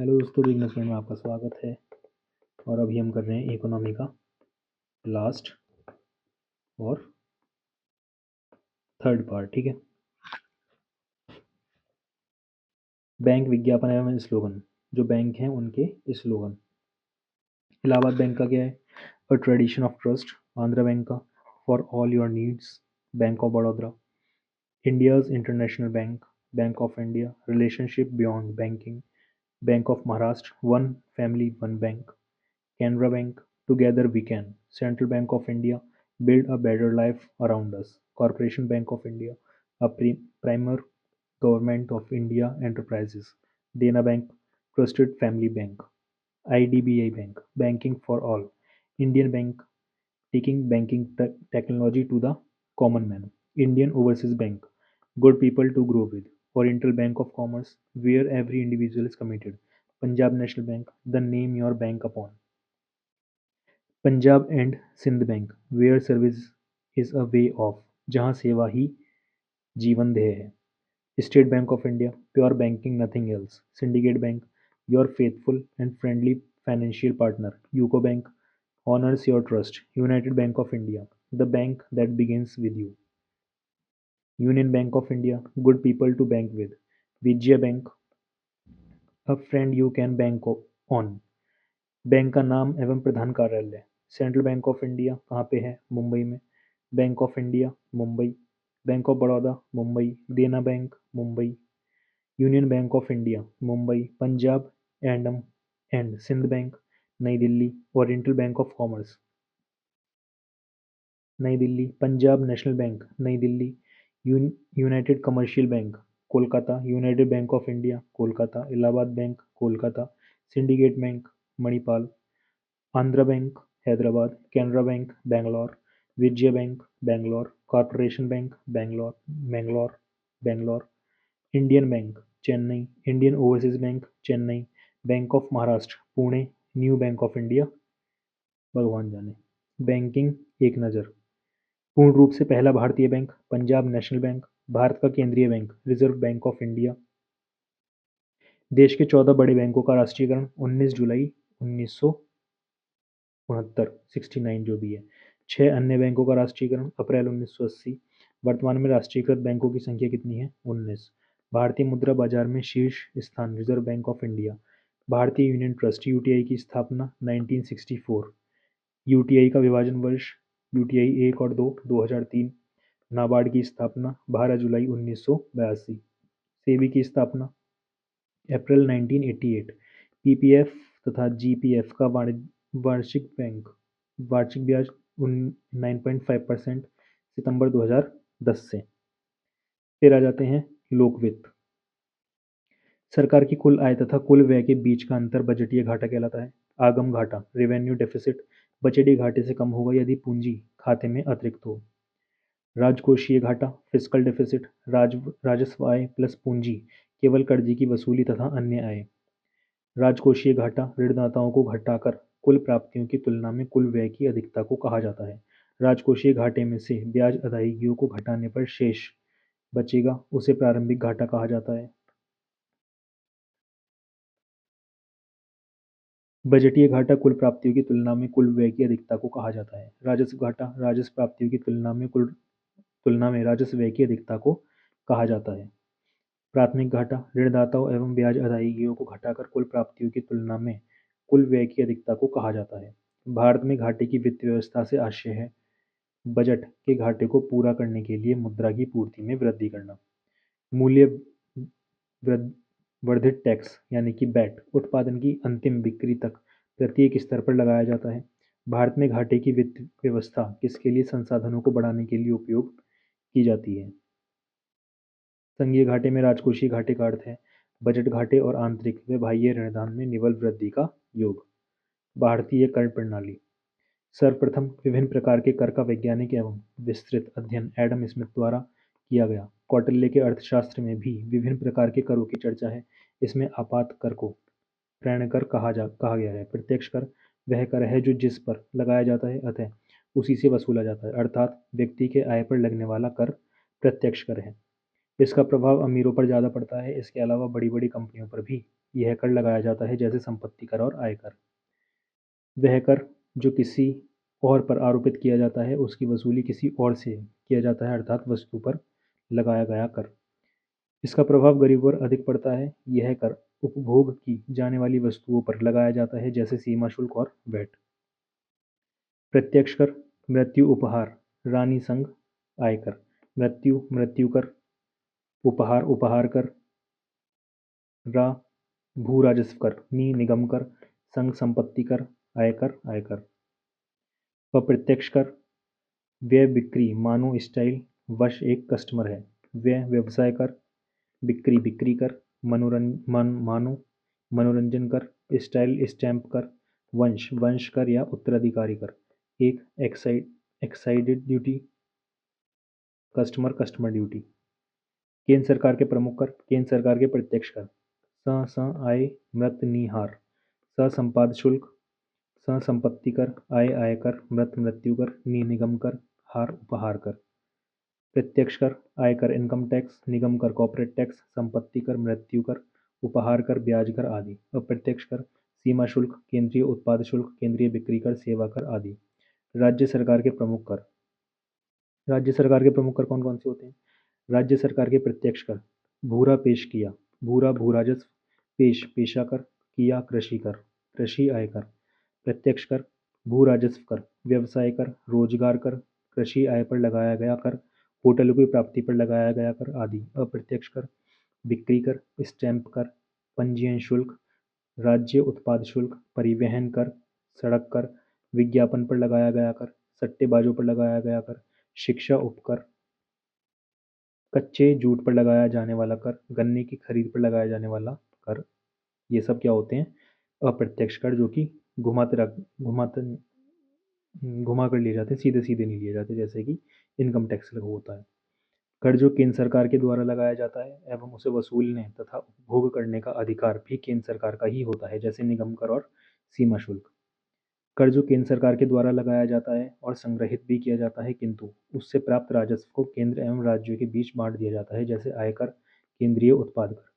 Hello दोस्तों, business में आपका स्वागत है। और अभी हम कर रहे हैं इकोनॉमी का लास्ट और थर्ड पार्ट। ठीक है। बैंक विज्ञापन एवं स्लोगन, जो बैंक हैं उनके स्लोगन। इलाहाबाद बैंक का क्या है? A tradition of trust. Andhra bank का for all your needs. Bank of Baroda. India's international bank. Bank of India. Relationship beyond banking. Bank of Maharashtra. One family one bank. Canara Bank, Together We Can. Central Bank of India, Build a Better Life Around Us. Corporation Bank of India, a primer Government of India Enterprises. Dena Bank, Trusted Family Bank. IDBI Bank, Banking for All. Indian Bank, taking banking technology to the common man. Indian Overseas Bank, good people to grow with. Oriental Bank of Commerce, where every individual is committed. Punjab National Bank, the name your bank upon. Punjab and Sindh Bank, where service is a way of, जहां सेवा ही जीवन ध्येय है. State Bank of India, pure banking nothing else. Syndicate Bank, your faithful and friendly financial partner. UCO Bank, honours your trust. United bank of India, the bank that begins with you. Union bank of India, good people to bank with. Vijaya Bank, a friend you can bank on. Bank का नाम एवं प्रधान कार्यालय. Central bank of India कहाँ पे है? मुंबई में. Bank of India Mumbai. Bank of Baroda Mumbai. Dena bank Mumbai. Union bank of India Mumbai. Punjab and Sindh bank Nai Delhi. Oriental bank of commerce Nai Delhi. Punjab national bank Nai Delhi. United commercial bank Kolkata. United bank of India Kolkata. Allahabad bank Kolkata. Syndicate bank Manipal. Andhra bank Hyderabad. Canara bank Bangalore. Vijay bank Bangalore. Corporation bank Bangalore Bangalore Bangalore. Indian bank Chennai. Indian overseas bank Chennai. Bank of Maharashtra Pune. New bank of India भगवान जाने. Banking एक नज़र, पूर्ण रूप से पहला भारतीय bank Punjab national bank. Bharat का केंद्रीय bank reserve bank of India. देश के 14 बड़े बैंकों का राष्ट्रीयकरण 19 जुलाई 1969, 69 जो भी है. 6 अन्य बैंकों का राष्ट्रीयकरण अप्रैल 1980. वर्तमान में राष्ट्रीयकृत बैंकों की संख्या कितनी है? 19. भारतीय मुद्रा बाजार में शीर्ष स्थान रिजर्व बैंक ऑफ इंडिया. भारतीय यूनियन ट्रस्ट यूटीआई की स्थापना 1964. यूटीआई का विभाजन वर्ष यूटीआई 1 और 2 2003. नाबार्ड की स्थापना 12 जुलाई 1982. सेबी की स्थापना अप्रैल 1988. पीपीएफ तथा जीपीएफ का वार्षिक ब्याज 9.5% सितंबर 2010 से. फिर आ जाते हैं लोक वित्त. सरकार की कुल आय तथा कुल व्यय के बीच का अंतर बजटीय घाटा कहलाता है. आगम घाटा रेवेन्यू डेफिसिट बजटीय घाटे से कम होगा यदि पूंजी खाते में अतिरिक्त हो. राजकोषीय घाटा फिस्कल डेफिसिट राजस्व आय प्लस पूंजी केवल कर्ज की वसूली तथा अन्य आय. राजकोषीय घाटा ऋणदाताओं को घटाकर कुल प्राप्तियों की तुलना में कुल व्यय की अधिकता को कहा जाता है. राजकोषीय घाटे में से ब्याज अदायगियों को घटाने पर शेष बचेगा उसे प्रारंभिक घाटा कहा जाता है. बजटीय घाटा कुल प्राप्तियों की तुलना में कुल व्यय की अधिकता को कहा जाता है. राजस्व घाटा राजस्व प्राप्तियों की तुलना में राजस्व व्यय की अधिकता को कहा जाता है. प्राथमिक घाटा ऋणदाताओं एवं ब्याज अदायगियों को घटाकर कुल प्राप्तियों की तुलना में कुल व्यय की अधिकता को कहा जाता है. भारत में घाटे की वित्त व्यवस्था से आशय है बजट के घाटे को पूरा करने के लिए मुद्रा की पूर्ति में वृद्धि करना. मूल्य वर्धित टैक्स यानी कि बैट उत्पादन की अंतिम बिक्री तक प्रत्येक स्तर पर लगाया जाता है. भारत में घाटे की वित्त व्यवस्था किसके लिए? संसाधनों को बढ़ाने के लिए उपयोग की जाती है. संघीय घाटे में राजकोषीय घाटे का अर्थ है बजट घाटे और आंतरिक व बाह्य ऋणदान में निवल वृद्धि का योग. भारतीय कर प्रणाली. सर्वप्रथम विभिन्न प्रकार के कर का वैज्ञानिक एवं विस्तृत अध्ययन एडम स्मिथ द्वारा किया गया. कौटिल्य के अर्थशास्त्र में भी विभिन्न प्रकार के करों की चर्चा है. इसमें आपात कर को ऋण कर कहा गया है. प्रत्यक्ष कर वह कर है जो जिस पर लगाया जाता है अतः उसी से वसूला जाता है, अर्थात व्यक्ति के आय पर लगने वाला कर प्रत्यक्ष कर है. इसका प्रभाव अमीरों पर ज़्यादा पड़ता है। इसके अलावा बड़ी बड़ी कंपनियों पर भी यह कर लगाया जाता है, जैसे संपत्ति कर और आयकर। वह कर जो किसी और पर आरोपित किया जाता है उसकी वसूली किसी और से किया जाता है, अर्थात वस्तु पर लगाया गया कर। इसका प्रभाव गरीबों पर अधिक पड़ता है। यह कर उपभोग की जाने वाली वस्तुओं पर लगाया जाता है, जैसे सीमा शुल्क और वैट। प्रत्यक्ष कर, मृत्यु उपहार, रानी संघ, आयकर। मृत्यु, मृत्यु कर। उपहार, उपहार कर। रा, भू राजस्व कर। नी, निगम कर। संघ, संपत्ति कर। आयकर, आयकर। अप्रत्यक्ष कर, व्यय बिक्री, मानो स्टाइल, वश एक कस्टमर है। व्यय, व्यवसाय कर। बिक्री, बिक्री कर। मानो, मनोरंजन कर। स्टाइल, स्टैंप कर। वंश, वंश कर या उत्तराधिकारी कर। एक, excited duty, customer, customer duty. केंद्र सरकार के प्रमुख कर, केंद्र सरकार के प्रत्यक्ष कर। स आय, मृत, निहार। स संपाद शुल्क। स संपत्ति कर। आय, आयकर। मृत, मृत्यु कर। नी, निगम कर। हार, उपहार कर। प्रत्यक्ष कर, आयकर, इनकम टैक्स। निगम कर, कॉर्पोरेट टैक्स। संपत्ति कर, मृत्यु कर। उपहार कर, ब्याज कर आदि। अप्रत्यक्ष कर, सीमा शुल्क, केंद्रीय उत्पाद शुल्क, केंद्रीय बिक्री कर, सेवा कर आदि। राज्य सरकार के प्रमुख कर। राज्य सरकार के प्रमुख कर कौन कौन से होते हैं? राज्य सरकार के प्रत्यक्ष कर। भूरा पेश किया, भूरा, भू राजस्व। पेश, पेशा कर। किया, कृषि कर, कृषि आयकर। प्रत्यक्ष कर, भू राजस्व कर, व्यवसाय कर, रोजगार कर, कृषि आय पर लगाया गया कर, होटलों की प्राप्ति पर लगाया गया कर आदि। अप्रत्यक्ष कर, बिक्री कर, स्टैंप कर, पंजीयन शुल्क, राज्य उत्पाद शुल्क, परिवहन कर, सड़क कर, विज्ञापन पर लगाया गया कर, सट्टेबाजों पर लगाया गया कर, शिक्षा उपकर, कच्चे जूट पर लगाया जाने वाला कर, गन्ने की खरीद पर लगाया जाने वाला कर। ये सब क्या होते हैं? अप्रत्यक्ष कर, जो कि घुमाते घुमा कर लिए जाते हैं, सीधे सीधे नहीं लिए जाते, जैसे कि इनकम टैक्स होता है। कर जो केंद्र सरकार के द्वारा लगाया जाता है एवं उसे वसूलने तथा उपभोग करने का अधिकार भी केंद्र सरकार का ही होता है, जैसे निगम कर और सीमा शुल्क। कर जो केंद्र सरकार के द्वारा लगाया जाता है और संग्रहित भी किया जाता है, किंतु उससे प्राप्त राजस्व को केंद्र एवं राज्यों के बीच बांट दिया जाता है, जैसे आयकर, केंद्रीय उत्पाद कर।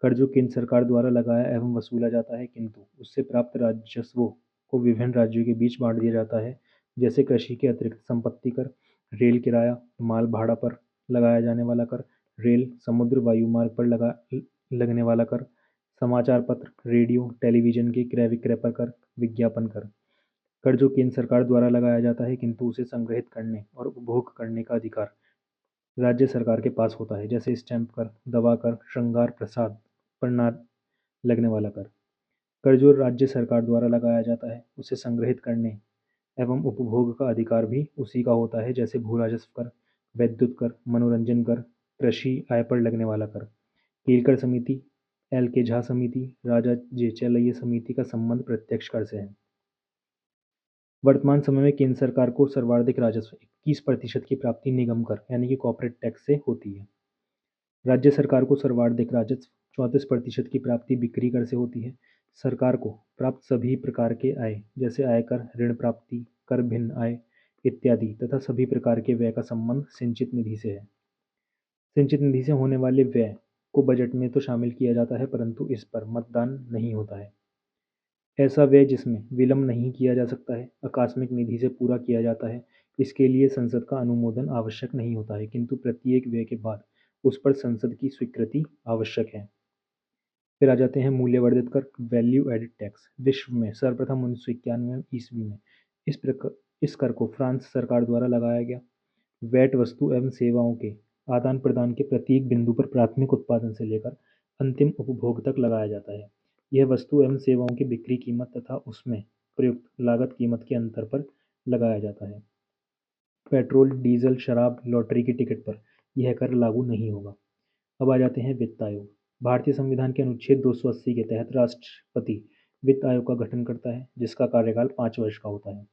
कर जो केंद्र सरकार द्वारा लगाया एवं वसूला जाता है, किंतु उससे प्राप्त राजस्वों को विभिन्न राज्यों के बीच बांट दिया जाता है, जैसे कृषि के अतिरिक्त संपत्ति कर, रेल किराया, माल भाड़ा पर लगाया जाने वाला कर, रेल, समुद्र, वायु मार्ग पर लगने वाला कर, समाचार पत्र, रेडियो, टेलीविजन के क्रय विक्रय पर कर, विज्ञापन कर। कर जो केंद्र सरकार द्वारा लगाया जाता है, किंतु उसे संग्रहित करने और उपभोग करने का अधिकार राज्य सरकार के पास होता है, जैसे स्टैंप कर, दवा कर, श्रृंगार प्रसाद पर न लगने वाला कर। कर जो राज्य सरकार द्वारा लगाया जाता है उसे संग्रहित करने एवं उपभोग का अधिकार भी उसी का होता है, जैसे भू राजस्व कर, विद्युत कर, मनोरंजन कर, कृषि आय पर लगने वाला कर। कीलकर समिति, एल के झा समिति, राजा जे चेलैया समिति का संबंध प्रत्यक्ष कर से है। वर्तमान समय में केंद्र सरकार को सर्वाधिक राजस्व 21% की प्राप्ति निगम कर यानी कि कॉर्पोरेट टैक्स से होती है। राज्य सरकार को सर्वाधिक राजस्व 34% की प्राप्ति बिक्री कर से होती है। सरकार को प्राप्त सभी प्रकार के आय जैसे आयकर, ऋण प्राप्ति, कर भिन्न आय इत्यादि तथा सभी प्रकार के व्यय का संबंध सिंचित निधि से है। सिंचित निधि से होने वाले व्यय को बजट में तो शामिल किया जाता है, परंतु इस पर मतदान नहीं होता है। ऐसा व्यय जिसमें विलंब नहीं किया जा सकता है, आकस्मिक निधि से पूरा किया जाता है, इसके लिए संसद का अनुमोदन आवश्यक नहीं होता है, किंतु प्रत्येक व्यय के बाद उस पर संसद की स्वीकृति आवश्यक है। फिर आ जाते हैं मूल्यवर्धित कर, वैल्यू एडिड टैक्स। विश्व में सर्वप्रथम 1991 ईस्वी में इस कर को फ्रांस सरकार द्वारा लगाया गया। वैट वस्तु एवं सेवाओं के आदान प्रदान के प्रत्येक बिंदु पर प्राथमिक उत्पादन से लेकर अंतिम उपभोग तक लगाया जाता है। यह वस्तु एवं सेवाओं की बिक्री कीमत तथा उसमें प्रयुक्त लागत कीमत के अंतर पर लगाया जाता है। पेट्रोल, डीजल, शराब, लॉटरी की टिकट पर यह कर लागू नहीं होगा। अब आ जाते हैं वित्त आयोग। भारतीय संविधान के अनुच्छेद 280 के तहत राष्ट्रपति वित्त आयोग का गठन करता है, जिसका कार्यकाल 5 वर्ष का होता है।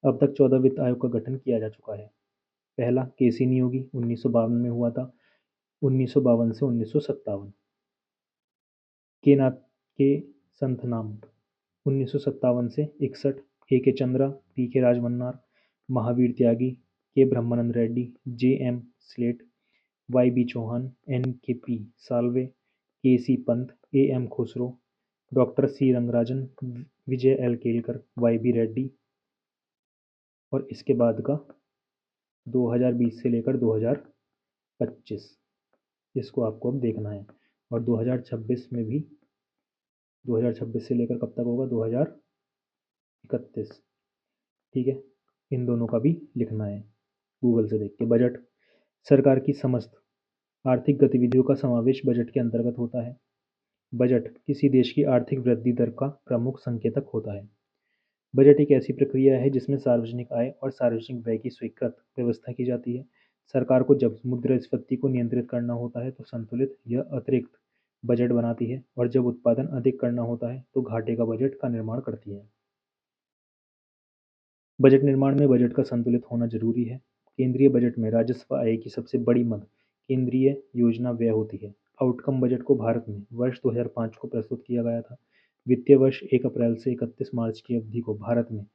अब तक 14 वित्त आयोग का गठन किया जा चुका है। पहला केसी नियोगी 1952 में हुआ था, 1952 से 1957। के नाथ के संत नाम 1957 से 61, ए के चंद्रा, पी के Rajamannar, Mahavir Tyagi, K Brahmananda Reddy, J M Shelat, YB Chavan, NKP Salve, KC Pant, AM Khusro, doctor C Rangarajan, Vijay L Kelkar, YB Reddy. और इसके बाद का 2020 से लेकर 2025 इसको आपको अब देखना है। और 2026 में भी 2026 से लेकर कब तक होगा 2031, ठीक है। इन दोनों का भी लिखना है गूगल से देख के। बजट सरकार की समस्त आर्थिक गतिविधियों का समावेश बजट के अंतर्गत होता है। बजट किसी देश की आर्थिक वृद्धि दर का प्रमुख संकेतक होता है। बजट एक ऐसी प्रक्रिया है जिसमें सार्वजनिक आय और सार्वजनिक व्यय की स्वीकृत व्यवस्था की जाती है। सरकार को जब मुद्रास्फीति को नियंत्रित करना होता है तो संतुलित या अतिरिक्त बजट बनाती है, और जब उत्पादन अधिक करना होता है तो घाटे का बजट का निर्माण करती है। बजट निर्माण में बजट का संतुलित होना जरूरी है। केंद्रीय बजट में राजस्व आय की सबसे बड़ी मद केंद्रीय योजना व्यय होती है। आउटकम बजट को भारत में वर्ष 2005 को प्रस्तुत किया गया था। वित्तीय वर्ष 1 अप्रैल से 31 मार्च की अवधि को भारत में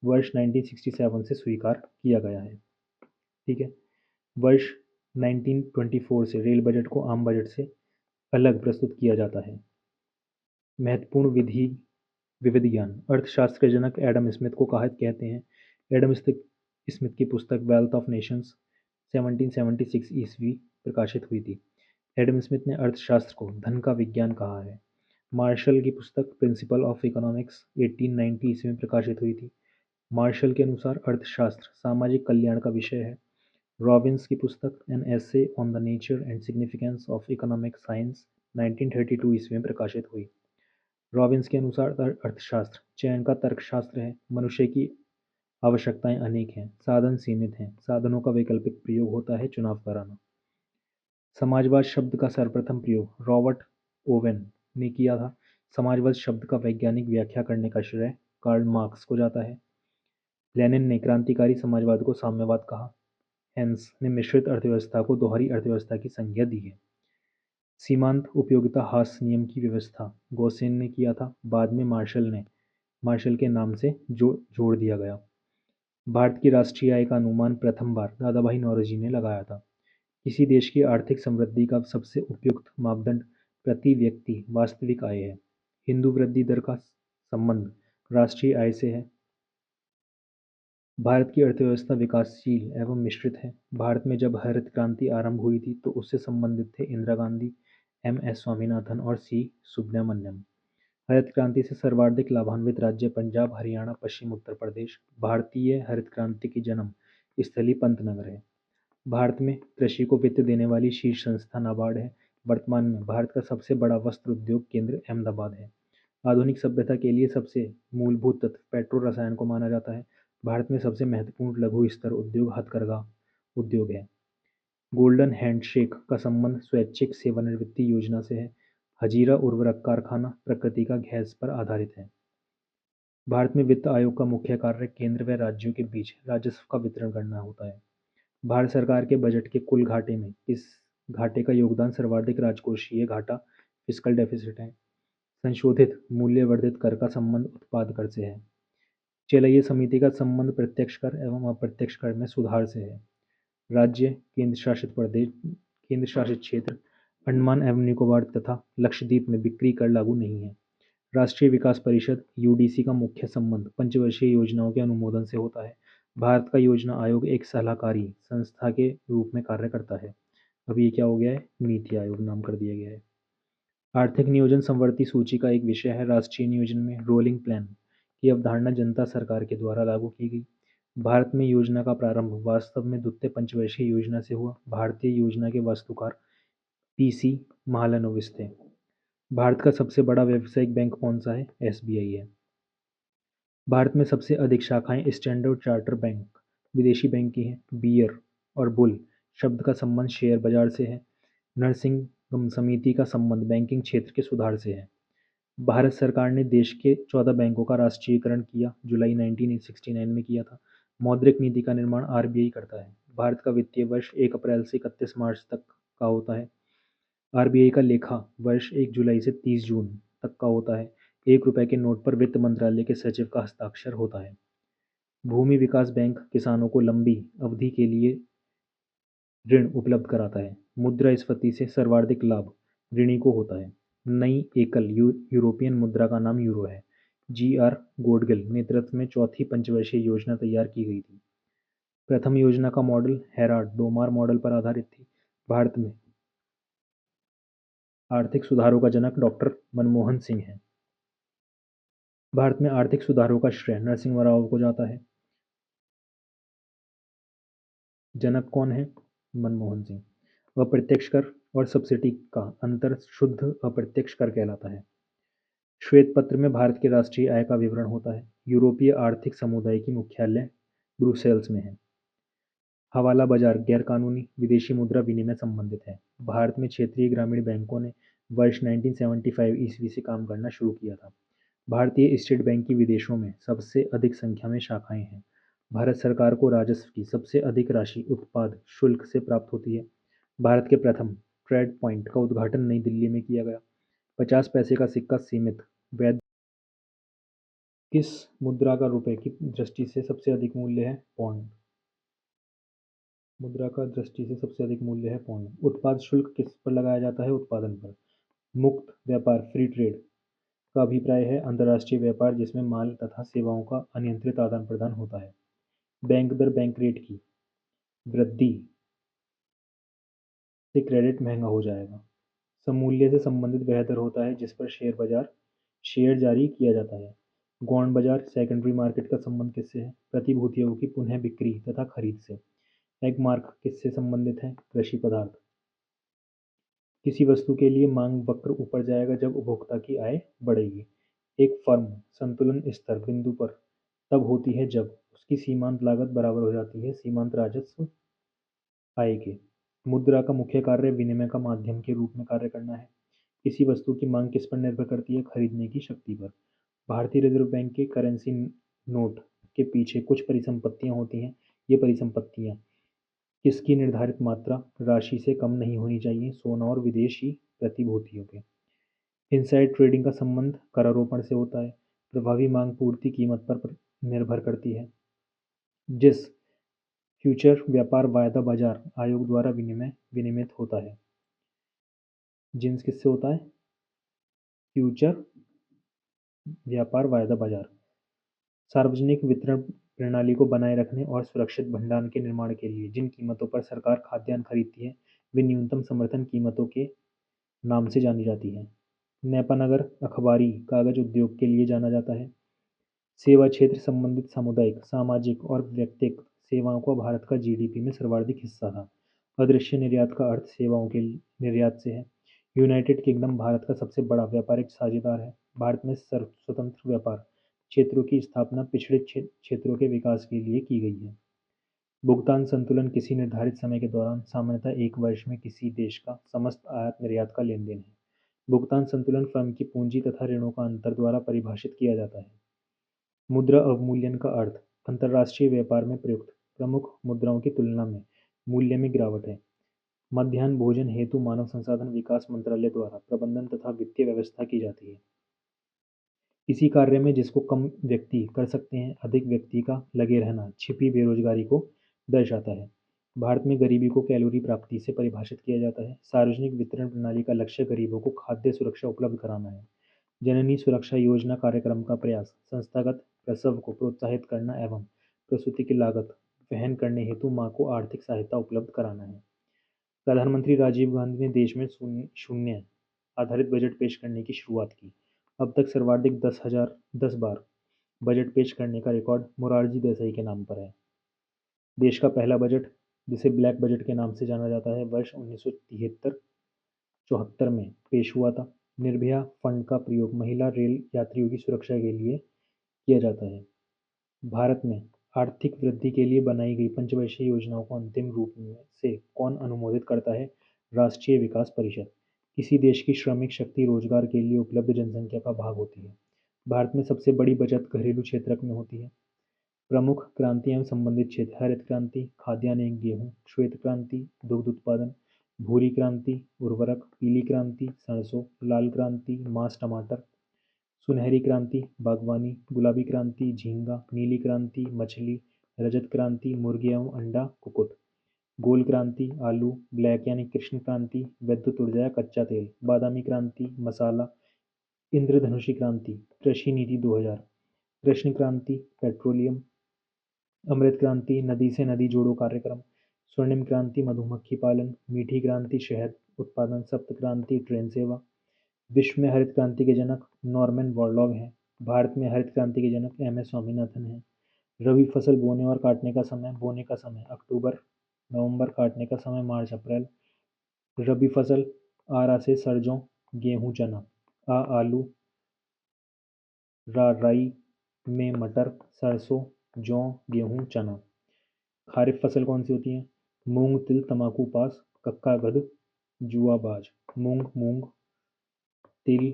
वर्ष 1967 से स्वीकार किया गया है, ठीक है। वर्ष 1924 से रेल बजट को आम बजट से अलग प्रस्तुत किया जाता है। महत्वपूर्ण विविध ज्ञान अर्थशास्त्र के जनक एडम स्मिथ को कहते हैं। एडम स्मिथ की पुस्तक वेल्थ ऑफ नेशंस 1776 ईस्वी प्रकाशित हुई थी। एडम स्मिथ ने अर्थशास्त्र को धन का विज्ञान कहा है। मार्शल की पुस्तक प्रिंसिपल ऑफ इकोनॉमिक्स 1890 ईस्वी में प्रकाशित हुई थी। मार्शल के अनुसार अर्थशास्त्र सामाजिक कल्याण का विषय है। रॉबिन्स की पुस्तक an essay on the nature and significance of economic science 1932 ईस्वी में प्रकाशित हुई। रॉबिन्स के अनुसार अर्थशास्त्र चयन का तर्कशास्त्र है। मनुष्य की आवश्यकताएं अनेक हैं, साधन सीमित हैं, साधनों का वैकल्पिक प्रयोग होता है चुनाव कराना। समाजवाद शब्द का सर्वप्रथम प्रयोग रॉबर्ट ओवेन ने किया था। समाजवाद शब्द का वैज्ञानिक व्याख्या करने का श्रेय कार्ल मार्क्स को जाता है। लेनिन ने क्रांतिकारी समाजवाद को साम्यवाद कहा। हेंस ने मिश्रित अर्थव्यवस्था को दोहरी अर्थव्यवस्था की संज्ञा दी है। सीमांत उपयोगिता हास नियम की व्यवस्था गोसेन ने किया था। बाद में मार्शल के नाम से जोड़ दिया गया। भारत की राष्ट्रीय आय का अनुमान प्रथम बार दादाभाई नौरोजी ने लगाया था। किसी देश की आर्थिक समृद्धि का सबसे उपयुक्त मापदंड प्रति व्यक्ति वास्तविक आय है। हिंदू वृद्धि दर का संबंध राष्ट्रीय आय से है। भारत की अर्थव्यवस्था विकासशील एवं मिश्रित है। भारत में जब हरित क्रांति आरंभ हुई थी तो उससे संबंधित थे इंदिरा गांधी, MS स्वामीनाथन और C सुब्रमण्यम। हरित क्रांति से सर्वाधिक लाभान्वित राज्य पंजाब, हरियाणा, पश्चिम उत्तर प्रदेश। भारतीय हरित क्रांति की जन्म स्थली पंतनगर है। भारत में कृषि को वित्त देने वाली शीर्ष संस्था नाबार्ड है। वर्तमान में भारत का सबसे बड़ा वस्त्र उद्योग केंद्र अहमदाबाद है। आधुनिक सभ्यता के लिए सबसे मूलभूत तत्व पेट्रो रसायन को माना जाता है। भारत में सबसे महत्वपूर्ण लघु स्तर उद्योग हथकरघा उद्योग है। गोल्डन हैंडशेक का संबंध स्वैच्छिक सेवानिवृत्ति योजना से है। हजीरा उर्वरक कारखाना प्रकृति का गैस पर आधारित है। भारत में वित्त आयोग का मुख्य कार्य केंद्र व राज्यों के बीच राजस्व का वितरण करना होता है। भारत सरकार के बजट के कुल घाटे में इस घाटे का योगदान सर्वाधिक राजकोषीय घाटा फिस्कल डेफिसिट है। संशोधित मूल्यवर्धित कर का संबंध उत्पाद कर से है। चलैया समिति का संबंध प्रत्यक्ष कर एवं अप्रत्यक्ष कर में सुधार से है। राज्य केंद्र शासित प्रदेश केंद्र शासित क्षेत्र अंडमान एवं निकोबार तथा लक्षद्वीप में बिक्री कर लागू नहीं है। राष्ट्रीय विकास परिषद UDC का मुख्य संबंध पंचवर्षीय योजनाओं के अनुमोदन से होता है। भारत का योजना आयोग एक सलाहकारी संस्था के रूप में कार्य करता है। अब ये क्या हो गया है, नीति आयोग नाम कर दिया गया है। आर्थिक नियोजन संवर्ती सूची का एक विषय है। राष्ट्रीय नियोजन में रोलिंग प्लान की अवधारणा जनता सरकार के द्वारा लागू की गई। भारत में योजना का प्रारंभ वास्तव में द्वितीय पंचवर्षीय योजना से हुआ। भारतीय योजना के वास्तुकार PC महालनोबिस थे। भारत का सबसे बड़ा व्यावसायिक बैंक कौन सा है? SBI है। भारत में सबसे अधिक शाखाएं स्टैंडर्ड चार्टर बैंक विदेशी बैंक की हैं। बियर और बुल शब्द का संबंध शेयर बाजार से है। नरसिंघम समिति का संबंध बैंकिंग क्षेत्र के सुधार से है। भारत सरकार ने देश के 14 बैंकों का राष्ट्रीयकरण किया, जुलाई 1969 में किया था। मौद्रिक नीति का निर्माण RBI करता है। भारत का वित्तीय वर्ष 1 अप्रैल से 31 मार्च तक का होता है। RBI का लेखा वर्ष 1 जुलाई से 30 जून तक का होता है। 1 रुपए के नोट पर वित्त मंत्रालय के सचिव का हस्ताक्षर होता है। भूमि विकास बैंक किसानों को लंबी अवधि के लिए ऋण उपलब्ध कराता है। मुद्रास्फीति से सर्वाधिक लाभ ऋणी को होता है। नई एकल यूरोपियन मुद्रा का नाम यूरो है। जी.आर. गोडगिल नेतृत्व में चौथी पंचवर्षीय योजना तैयार की गई थी। प्रथम योजना का मॉडल हेराल्ड डोमार मॉडल पर आधारित थी। भारत में आर्थिक सुधारों का जनक डॉक्टर मनमोहन सिंह है। भारत में आर्थिक सुधारों का श्रेय नरसिंह राव को जाता है। जनक कौन है? मनमोहन सिंह। अप्रत्यक्ष कर और सब्सिडी का अंतर शुद्ध अप्रत्यक्ष कर कहलाता है। श्वेत पत्र में भारत के राष्ट्रीय आय का विवरण होता है। यूरोपीय आर्थिक समुदाय की मुख्यालय ब्रुसेल्स में है। हवाला बाजार गैरकानूनी विदेशी मुद्रा विनिमय संबंधित है। भारत में क्षेत्रीय ग्रामीण बैंकों ने वर्ष 1975 ईस्वी से काम करना शुरू किया था। भारतीय स्टेट बैंक की विदेशों में सबसे अधिक संख्या में शाखाएं हैं। भारत सरकार को राजस्व की सबसे अधिक राशि उत्पाद शुल्क से प्राप्त होती है। भारत के प्रथम ट्रेड पॉइंट का उद्घाटन नई दिल्ली में किया गया। 50 पैसे का सिक्का सीमित वैध। किस मुद्रा का रुपए की दृष्टि से सबसे अधिक मूल्य है? पौंड। मुद्रा का दृष्टि से सबसे अधिक मूल्य है पौंड। उत्पाद शुल्क किस पर लगाया जाता है? उत्पादन पर। मुक्त व्यापार फ्री ट्रेड का अभिप्राय है अंतर्राष्ट्रीय व्यापार जिसमें माल तथा सेवाओं का अनियंत्रित आदान प्रदान होता है। बैंक दर बैंक रेट की वृद्धि से क्रेडिट महंगा हो जाएगा। सममूल्य से संबंधित वह दर होता है जिस पर शेयर जारी किया जाता है। गौण बाजार सेकेंडरी मार्केट का संबंध किससे है? प्रतिभूतियों की पुनः बिक्री तथा खरीद से। एगमार्क किससे संबंधित है? कृषि पदार्थ। किसी वस्तु के लिए मांग वक्र ऊपर जाएगा जब उपभोक्ता की आय बढ़ेगी। एक फर्म संतुलन स्तर बिंदु पर तब होती है जब उसकी सीमांत लागत बराबर हो जाती है सीमांत राजस्व आय के। मुद्रा का मुख्य कार्य विनिमय का माध्यम के रूप में कार्य करना है। किसी वस्तु की मांग किस पर निर्भर करती है? खरीदने की शक्ति पर। भारतीय रिजर्व बैंक के करेंसी नोट के पीछे कुछ परिसंपत्तियां होती हैं। ये परिसंपत्तियां किसकी निर्धारित मात्रा राशि से कम नहीं होनी चाहिए? सोना और विदेशी प्रतिभूतियों के। इनसाइड ट्रेडिंग का संबंध करारोपण से होता है। प्रभावी मांग पूर्ति कीमत पर निर्भर करती है। जिस फ्यूचर व्यापार वायदा बाजार आयोग द्वारा विनियमित होता है। जिन्स किससे होता है? फ्यूचर व्यापार वायदा बाजार। सार्वजनिक वितरण प्रणाली को बनाए रखने और सुरक्षित भंडारण के निर्माण के लिए जिन कीमतों पर सरकार खाद्यान्न खरीदती है वे न्यूनतम समर्थन कीमतों के नाम से जानी जाती है। नेपानगर अखबारी कागज उद्योग के लिए जाना जाता है। सेवा क्षेत्र संबंधित सामुदायिक सामाजिक और व्यक्तिगत सेवाओं का भारत का जीडीपी में सर्वाधिक हिस्सा था। अदृश्य निर्यात का अर्थ सेवाओं के निर्यात से है। यूनाइटेड किंगडम भारत का सबसे बड़ा व्यापारिक साझेदार है। भारत में स्वतंत्र व्यापार क्षेत्रों की स्थापना पिछड़े क्षेत्रों के विकास के लिए की गई है। भुगतान संतुलन किसी निर्धारित समय के दौरान सामान्यतः एक वर्ष में किसी देश का समस्त आयात निर्यात का लेन देन है। भुगतान संतुलन फर्म की पूंजी तथा ऋणों का अंतर द्वारा परिभाषित किया जाता है। मुद्रा अवमूल्यन का अर्थ अंतर्राष्ट्रीय व्यापार में प्रयुक्त प्रमुख मुद्राओं की तुलना में मूल्य में गिरावट है। मध्याह्न भोजन हेतु मानव संसाधन विकास मंत्रालय द्वारा प्रबंधन तथा वित्तीय व्यवस्था की जाती है। किसी कार्य में जिसको कम व्यक्ति कर सकते हैं अधिक व्यक्ति का लगे रहना छिपी बेरोजगारी को दर्शाता है। भारत में गरीबी को कैलोरी प्राप्ति से परिभाषित किया जाता है। सार्वजनिक वितरण प्रणाली का लक्ष्य गरीबों को खाद्य सुरक्षा उपलब्ध कराना है। जननी सुरक्षा योजना कार्यक्रम का प्रयास संस्थागत प्रसव को प्रोत्साहित करना एवं प्रसूति की लागत वहन करने हेतु मां को आर्थिक सहायता उपलब्ध कराना है। प्रधानमंत्री राजीव गांधी ने देश में शून्य आधारित बजट पेश करने की शुरुआत की। अब तक सर्वाधिक 10 बार बजट पेश करने का रिकॉर्ड मोरारजी देसाई के नाम पर है। देश का पहला बजट जिसे ब्लैक बजट के नाम से जाना जाता है वर्ष 1973-74 में पेश हुआ था। निर्भया फंड का प्रयोग महिला रेल यात्रियों की सुरक्षा के लिए किया जाता है। भारत में आर्थिक वृद्धि के लिए बनाई गई पंचवर्षीय योजनाओं को अंतिम रूप से कौन अनुमोदित करता है? राष्ट्रीय विकास परिषद। किसी देश की श्रमिक शक्ति रोजगार के लिए उपलब्ध जनसंख्या का भाग होती है। भारत में सबसे बड़ी बचत घरेलू क्षेत्र में होती है। प्रमुख क्रांति एवं संबंधित क्षेत्र हरित क्रांति खाद्यान्न एवं गेहूँ, श्वेत क्रांति दुग्ध उत्पादन, भूरी क्रांति उर्वरक, पीली क्रांति सरसों, लाल क्रांति मांस टमाटर, सुनहरी क्रांति बागवानी, गुलाबी क्रांति झींगा, नीली क्रांति मछली, रजत क्रांति मुर्गी एवं अंडा कुक्कुट। गोल क्रांति आलू, ब्लैक यानी कृष्ण क्रांति विद्युत ऊर्जा या कच्चा तेल, बादामी क्रांति मसाला, इंद्रधनुषी क्रांति कृषि नीति 2000, कृष्ण क्रांति पेट्रोलियम, अमृत क्रांति नदी से नदी जोड़ो कार्यक्रम, स्वर्णिम क्रांति मधुमक्खी पालन, मीठी क्रांति शहद उत्पादन, सप्त क्रांति ट्रेन सेवा। विश्व में हरित क्रांति के जनक नॉर्मन बोरलॉग हैं। भारत में हरित क्रांति के जनक एम एस स्वामीनाथन हैं। रबी फसल बोने और काटने का समय, बोने का समय अक्टूबर नवंबर, काटने का समय मार्च अप्रैल। रबी फसल आरा से सरसों, गेहूं, चना। आलू, राई में मटर, सरसों, जौ, गेहूं, चना। खरीफ फसल कौन सी होती है? मूंग, तिल, तंबाकू, पास, कक्का, गध, जुआ, बाज। मूंग, तिल,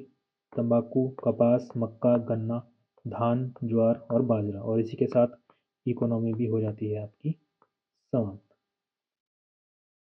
तंबाकू, कपास, मक्का, गन्ना, धान, ज्वार और बाजरा। और इसी के साथ इकोनॉमी भी हो जाती है आपकी समाप्त।